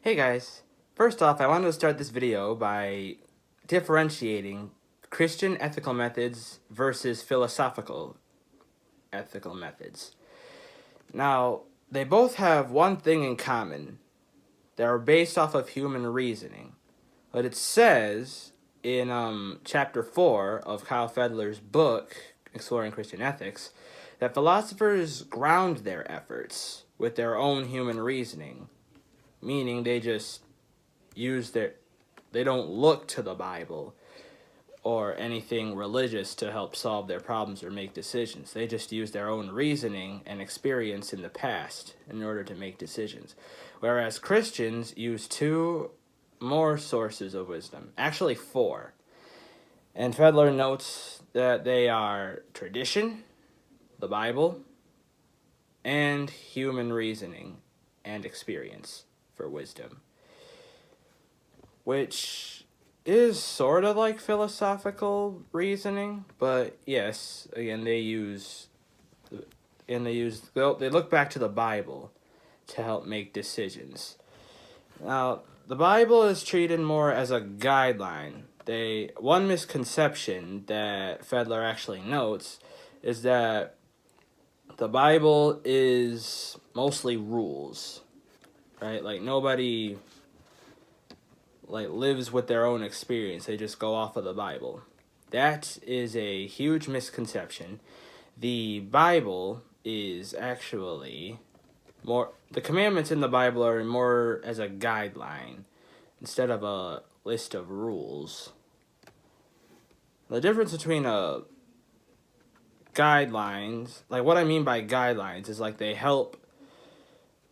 Hey guys, first off I wanted to start this video by differentiating Christian ethical methods versus philosophical ethical methods. Now, they both have one thing in common. They're based off of human reasoning. But it says in chapter 4 of Kyle Fedler's book, Exploring Christian Ethics, that philosophers ground their efforts with their own human reasoning. Meaning they just they don't look to the Bible or anything religious to help solve their problems or make decisions. They just use their own reasoning and experience in the past in order to make decisions. Whereas Christians use two more sources of wisdom, actually four. And Fedler notes that they are tradition, the Bible, and human reasoning and experience for wisdom, which is sort of like philosophical reasoning, but yes, again, they look back to the Bible to help make decisions. Now, the Bible is treated more as a guideline. One misconception that Fedler actually notes is that the Bible is mostly rules. Right? Like, nobody lives with their own experience. They just go off of the Bible. That is a huge misconception. The Bible is actually the commandments in the Bible are more as a guideline instead of a list of rules. The difference between guidelines, what I mean by guidelines is they help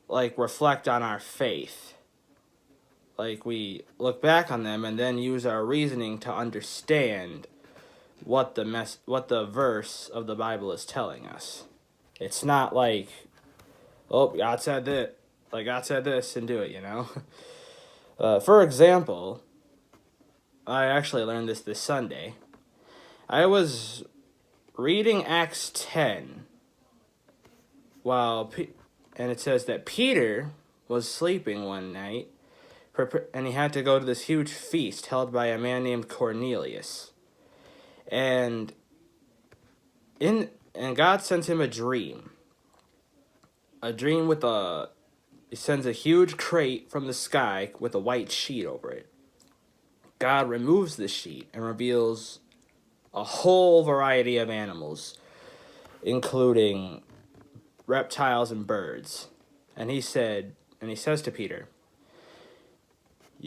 reflect on our faith. We look back on them and then use our reasoning to understand what the verse of the Bible is telling us. It's not God said that, God said this and do it, For example, I actually learned this Sunday. I was reading Acts 10 and it says that Peter was sleeping one night, and he had to go to this huge feast held by a man named Cornelius. And God sends him a dream. He sends a huge crate from the sky with a white sheet over it. God removes the sheet and reveals a whole variety of animals, including reptiles and birds. And he says to Peter,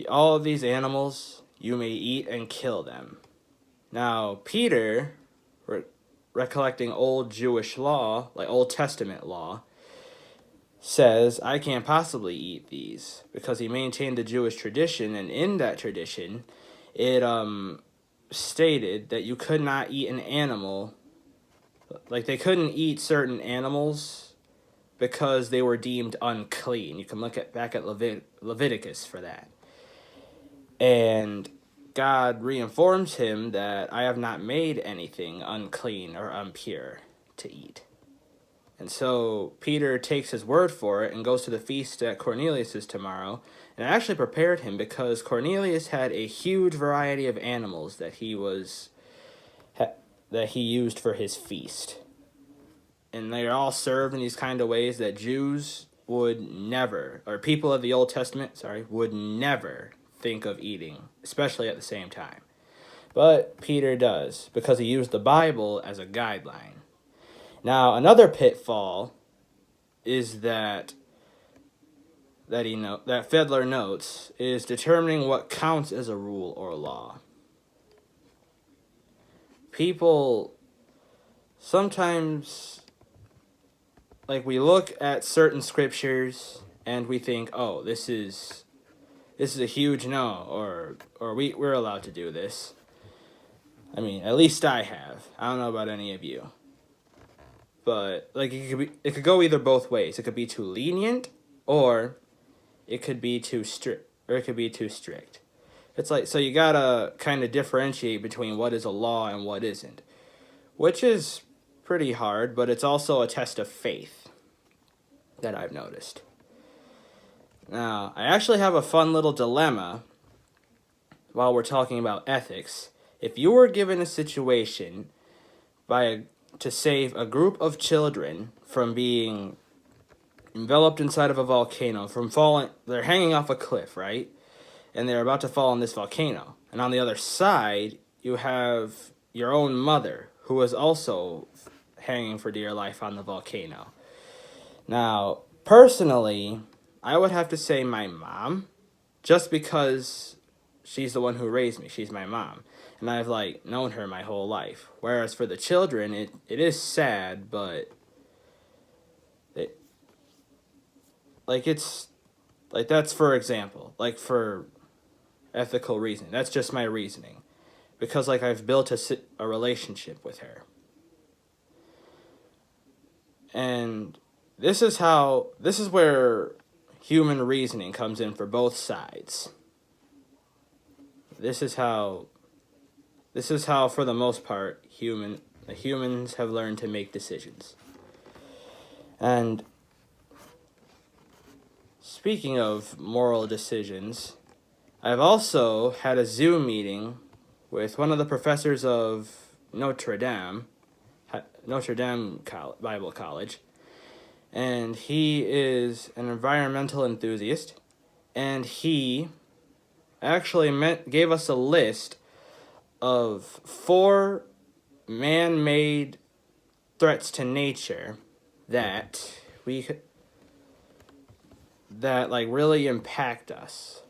all of these animals you may eat and kill them. Now, Peter, recollecting old Jewish law, Old Testament law, says, I can't possibly eat these, because he maintained the Jewish tradition, and in that tradition, it stated that you could not eat an animal, they couldn't eat certain animals because they were deemed unclean. You can look back at Leviticus for that. And God reinforms him that I have not made anything unclean or impure to eat. And so Peter takes his word for it and goes to the feast at Cornelius's tomorrow. And it actually prepared him because Cornelius had a huge variety of animals that he used for his feast. And they're all served in these kind of ways that Jews would never, or people of the Old Testament, would never think of eating, especially at the same time. But Peter does, because he used the Bible as a guideline. Now, another pitfall is that Fedler notes is determining what counts as a rule or law. People sometimes, we look at certain scriptures and we think, oh, this is a huge no, or we're allowed to do this. I mean, at least I have. I don't know about any of you. But it could go either both ways. It could be too lenient, or it could be too strict, It's so you gotta kind of differentiate between what is a law and what isn't, which is pretty hard, but it's also a test of faith that I've noticed. Now, I actually have a fun little dilemma while we're talking about ethics. If you were given a situation to save a group of children from being enveloped inside of a volcano, from falling, they're hanging off a cliff, right? And they're about to fall in this volcano. And on the other side, you have your own mother, who is also hanging for dear life on the volcano. Now, personally, I would have to say my mom, just because she's the one who raised me. She's my mom. And I've, known her my whole life. Whereas for the children, it is sad, but that's for example. For ethical reasoning. That's just my reasoning. Because, I've built a relationship with her. And this is where human reasoning comes in for both sides. This is how, for the most part, the humans have learned to make decisions. And speaking of moral decisions, I've also had a Zoom meeting with one of the professors of Notre Dame Bible College, and he is an environmental enthusiast, and he actually gave us a list of 4 man-made threats to nature that really impact us,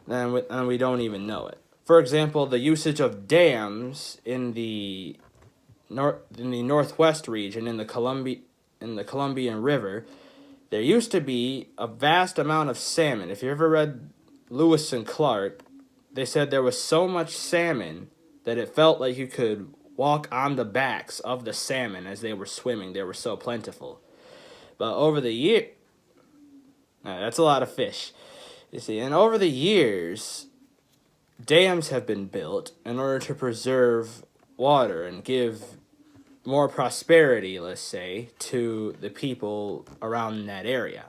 and we don't even know it. For example, the usage of dams in the northwest region in the Columbian River. There used to be a vast amount of salmon. If you ever read Lewis and Clark, they said there was so much salmon that it felt like you could walk on the backs of the salmon as they were swimming. They were so plentiful. But over the year, that's a lot of fish. You see, and over the years, dams have been built in order to preserve water and give more prosperity, let's say, to the people around that area.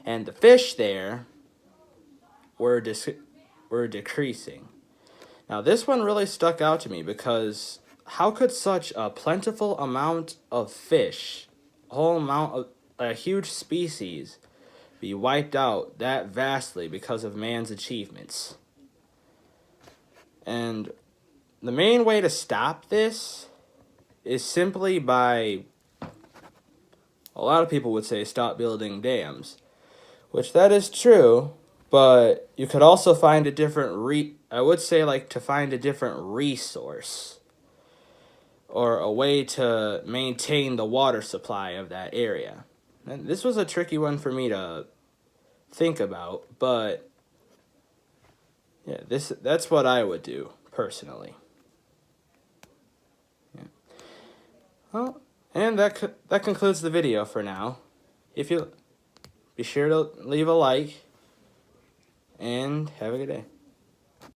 And the fish there were decreasing. Now, this one really stuck out to me because how could such a plentiful amount of fish, a huge species, be wiped out that vastly because of man's achievements? And the main way to stop this is simply by, a lot of people would say, stop building dams, which that is true, but you could also find a different to find a different resource or a way to maintain the water supply of that area. And this was a tricky one for me to think about, but yeah, that's what I would do personally. Yeah. Well, and that concludes the video for now. If you be sure to leave a like and have a good day.